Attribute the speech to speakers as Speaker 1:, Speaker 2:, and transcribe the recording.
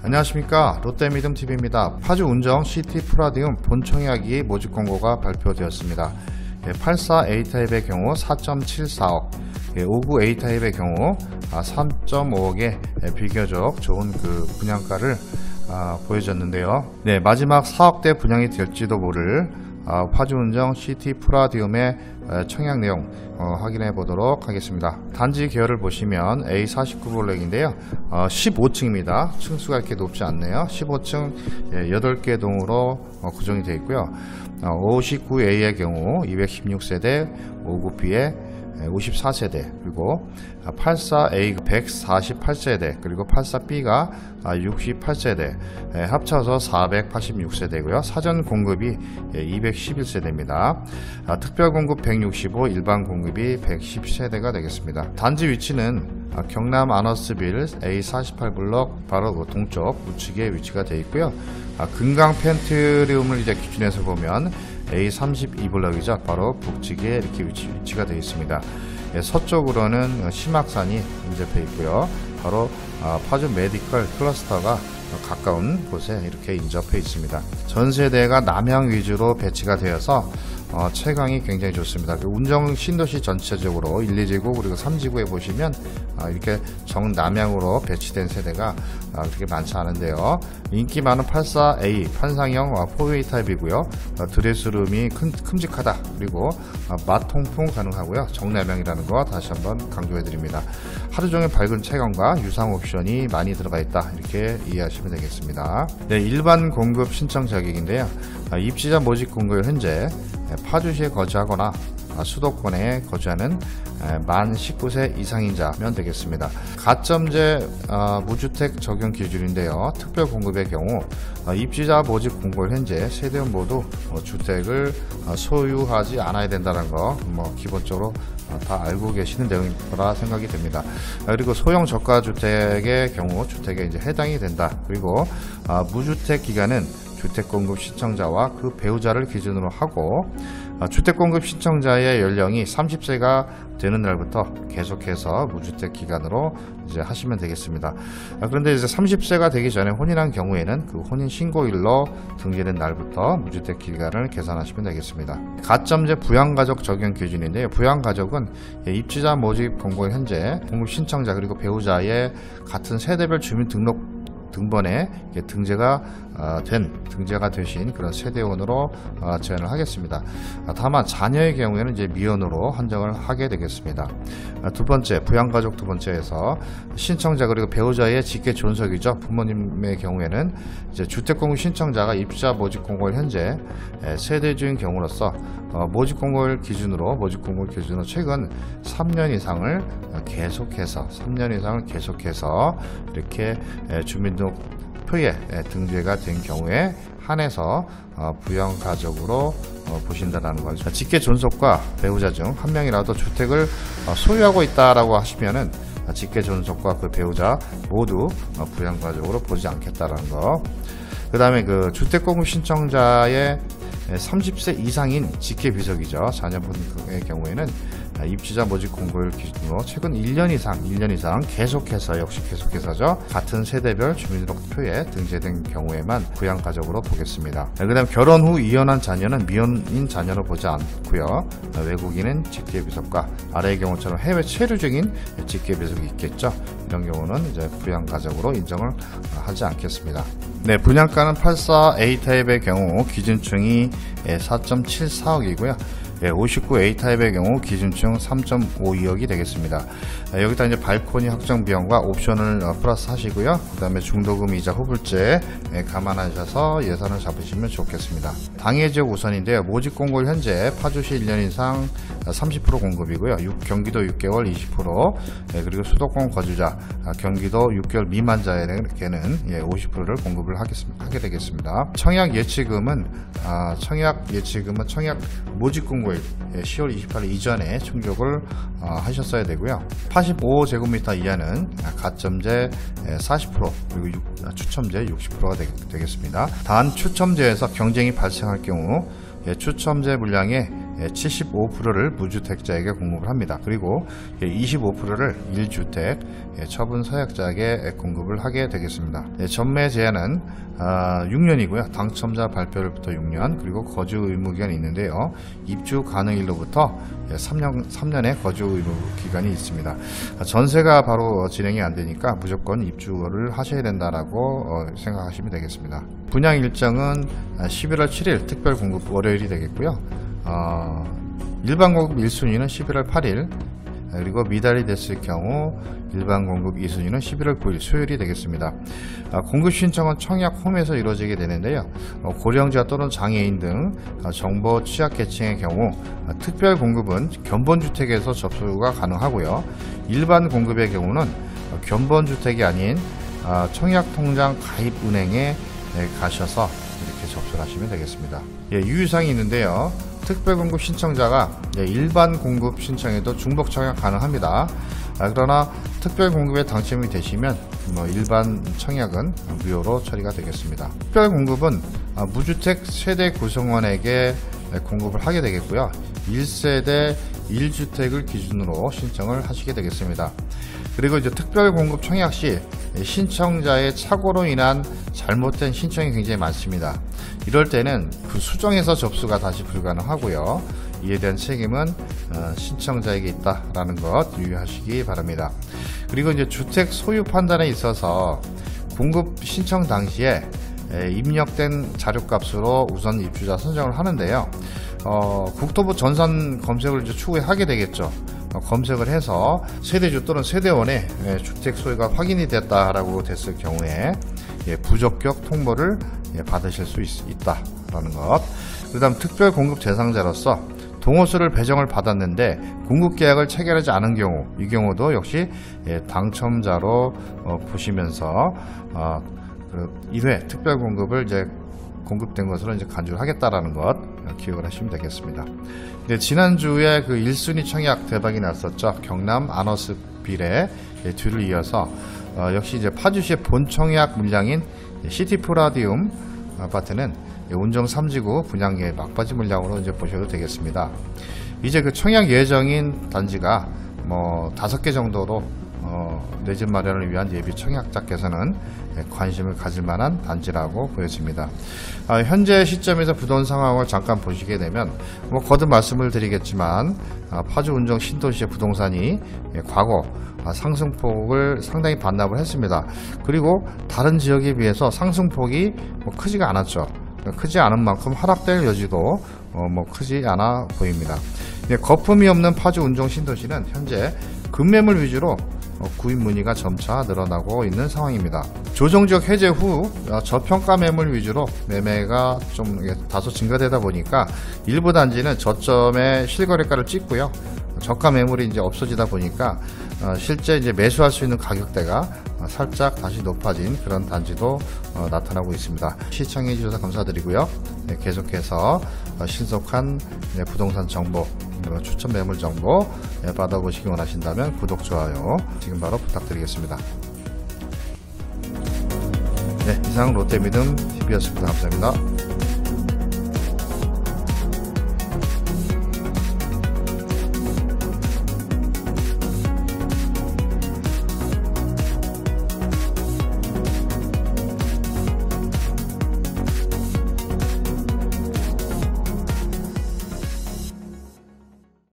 Speaker 1: 안녕하십니까, 롯데미듬TV입니다. 파주 운정 시티 프라디움 본청약이 모집 공고가 발표되었습니다. 84 A타입의 경우 4.74억, 59 A타입의 경우 3.5억의 비교적 좋은 그 분양가를 보여줬는데요. 마지막 4억대 분양이 될지도 모를 파주 운정 시티 프라디움의 청약 내용 확인해 보도록 하겠습니다. 단지 계열을 보시면 A49 블랙인데요. 15층입니다. 층수가 이렇게 높지 않네요. 15층 8개 동으로 구성이 되어 있고요. 59A의 경우 216세대, 59B에 54세대, 그리고 84A 148세대, 그리고 84B가 68세대, 합쳐서 486세대고요. 사전 공급이 211세대입니다. 특별 공급 165, 일반 공급이 110세대가 되겠습니다. 단지 위치는 경남 아너스빌 A48 블록 바로 동쪽 우측에 위치가 되어 있고요. 금강 펜트리움을 이제 기준해서 보면 A32 블럭이죠. 바로 북측에 이렇게 위치가 되어 있습니다. 서쪽으로는 심악산이 인접해 있고요. 바로 파주 메디컬 클러스터가 가까운 곳에 이렇게 인접해 있습니다. 전세대가 남향 위주로 배치가 되어서 채광이 굉장히 좋습니다. 운정 신도시 전체적으로 1, 2지구 그리고 3지구에 보시면 이렇게 정남향으로 배치된 세대가 그렇게 많지 않은데요. 인기 많은 84A 판상형 4웨이 타입이고요. 드레스룸이 큼직하다, 그리고 맛통풍 가능하고요. 정남향이라는 거 다시 한번 강조해 드립니다. 하루종일 밝은 채광과 유상 옵션이 많이 들어가 있다, 이렇게 이해하시면 되겠습니다. 일반 공급 신청 자격인데요. 입지자 모집 공고일 현재 파주시에 거주하거나 수도권에 거주하는 만 19세 이상인 자면 되겠습니다. 가점제 무주택 적용 기준인데요. 특별 공급의 경우 입지자 모집 공고일 현재 세대원 모두 주택을 소유하지 않아야 된다는 거 기본적으로 다 알고 계시는 내용일 거라 생각이 됩니다. 그리고 소형 저가주택의 경우 주택에 이제 해당이 된다. 그리고 무주택 기간은 주택공급 신청자와 그 배우자를 기준으로 하고, 주택공급 신청자의 연령이 30세가 되는 날부터 계속해서 무주택 기간으로 이제 하시면 되겠습니다. 그런데 이제 30세가 되기 전에 혼인한 경우에는 그 혼인 신고일로 등재된 날부터 무주택 기간을 계산하시면 되겠습니다. 가점제 부양가족 적용 기준인데요. 부양가족은 입지자 모집 공고일 현재 공급 신청자 그리고 배우자의 같은 세대별 주민등록 등본에 등재가 되신 그런 세대원으로 제한을 하겠습니다. 다만 자녀의 경우에는 이제 미혼으로 한정을 하게 되겠습니다. 두 번째, 부양가족 두 번째에서 신청자 그리고 배우자의 직계 존속이죠. 부모님의 경우에는 이제 주택공급 신청자가 입주자 모집 공고일 현재 세대주인 경우로서 모집 공고일 기준으로 최근 3년 이상을 계속해서 이렇게 주민등록표에 등재가 된 경우에 한해서 부양가족으로 보신다는 거죠. 직계 존속과 배우자 중 한 명이라도 주택을 소유하고 있다라고 하시면은 직계 존속과 그 배우자 모두 부양가족으로 보지 않겠다라는 거. 그 다음에 그 주택공급 신청자의 30세 이상인 직계 비속이죠. 자녀분의 경우에는 입주자 모집 공고일 기준으로 최근 1년 이상 계속해서죠. 같은 세대별 주민등록표에 등재된 경우에만 부양가족으로 보겠습니다. 그 다음 결혼 후 이혼한 자녀는 미혼인 자녀로 보지 않고요. 외국인은 직계 비속과 아래의 경우처럼 해외 체류 중인 직계 비속이 있겠죠. 이런 경우는 이제 부양가족으로 인정을 하지 않겠습니다. 분양가는 84A 타입의 경우 기준층이 4.74억이고요. 59A 타입의 경우 기준층 3.52억이 되겠습니다. 여기다 이제 발코니 확정 비용과 옵션을 플러스 하시고요. 그 다음에 중도금 이자 후불제 감안하셔서 예산을 잡으시면 좋겠습니다. 당해 지역 우선인데요. 모집 공고일 현재 파주시 1년 이상 30% 공급이고요. 경기도 6개월 20%, 그리고 수도권 거주자 경기도 6개월 미만자에게는 50%를 공급을 하게 되겠습니다. 청약 예치금은 청약 모집 공고일 10월 28일 이전에 충족을 하셨어야 되고요. 85제곱미터 이하는 가점제 40% 그리고 추첨제 60%가 되겠습니다. 단 추첨제에서 경쟁이 발생할 경우 추첨제 물량의 75%를 무주택자에게 공급을 합니다. 그리고 25%를 1주택 처분 서약자에게 공급을 하게 되겠습니다. 전매 제한은 6년이고요. 당첨자 발표일부터 6년, 그리고 거주 의무 기간이 있는데요. 입주 가능일로부터 3년의 거주 의무 기간이 있습니다. 전세가 바로 진행이 안 되니까 무조건 입주를 하셔야 된다라고 생각하시면 되겠습니다. 분양 일정은 11월 7일 특별 공급 월요일이 되겠고요. 일반 공급 1순위는 11월 8일, 그리고 미달이 됐을 경우 일반 공급 2순위는 11월 9일 수요일이 되겠습니다. 공급 신청은 청약 홈에서 이루어지게 되는데요. 고령자 또는 장애인 등 정보 취약계층의 경우 특별 공급은 견본주택에서 접수가 가능하고요. 일반 공급의 경우는 견본주택이 아닌 청약통장 가입은행에 가셔서 이렇게 접수를 하시면 되겠습니다. 유의사항이 있는데요. 특별공급 신청자가 일반 공급 신청에도 중복 청약 가능합니다. 그러나 특별공급에 당첨이 되시면 일반 청약은 무효로 처리가 되겠습니다. 특별공급은 무주택 세대 구성원에게 공급을 하게 되겠고요. 1세대 1주택을 기준으로 신청을 하시게 되겠습니다. 그리고 이제 특별공급 청약 시 신청자의 착오로 인한 잘못된 신청이 굉장히 많습니다. 이럴 때는 그 수정에서 접수가 다시 불가능하고요. 이에 대한 책임은 신청자에게 있다라는 것 유의하시기 바랍니다. 그리고 이제 주택 소유 판단에 있어서 공급 신청 당시에 입력된 자료값으로 우선 입주자 선정을 하는데요. 국토부 전산 검색을 이제 추후에 하게 되겠죠. 검색을 해서 세대주 또는 세대원의 주택 소유가 확인이 됐다라고 됐을 경우에 부적격 통보를 받으실 수 있다라는 것. 그 다음 특별 공급 대상자로서 동호수를 배정을 받았는데 공급 계약을 체결하지 않은 경우, 이 경우도 역시 당첨자로 보시면서 1회 특별 공급을 이제 공급된 것으로 이제 간주를 하겠다라는 것 기억을 하시면 되겠습니다. 지난주에 그 1순위 청약 대박이 났었죠. 경남 아너스빌의 뒤를 이어서 역시 이제 파주시의 본 청약 물량인 시티프라디움 아파트는 운정 3지구 분양의 막바지 물량으로 이제 보셔도 되겠습니다. 이제 그 청약 예정인 단지가 5개 정도로 내 집 마련을 위한 예비 청약자께서는 관심을 가질 만한 단지라고 보여집니다. 현재 시점에서 부동산 상황을 잠깐 보시게 되면 거듭 말씀을 드리겠지만 파주 운정 신도시의 부동산이 과거 상승폭을 상당히 반납을 했습니다. 그리고 다른 지역에 비해서 상승폭이 크지가 않았죠. 크지 않은 만큼 하락될 여지도 크지 않아 보입니다. 거품이 없는 파주 운정 신도시는 현재 급매물 위주로 구입 문의가 점차 늘어나고 있는 상황입니다. 조정지역 해제 후 저평가 매물 위주로 매매가 좀 다소 증가되다 보니까 일부 단지는 저점의 실거래가를 찍고요. 저가 매물이 이제 없어지다 보니까 실제 이제 매수할 수 있는 가격대가 살짝 다시 높아진 그런 단지도 나타나고 있습니다. 시청해 주셔서 감사드리고요. 계속해서 신속한 부동산 정보, 추천 매물 정보 받아보시기 원하신다면 구독, 좋아요 지금 바로 부탁드리겠습니다. 이상 롯데미듬 TV였습니다. 감사합니다.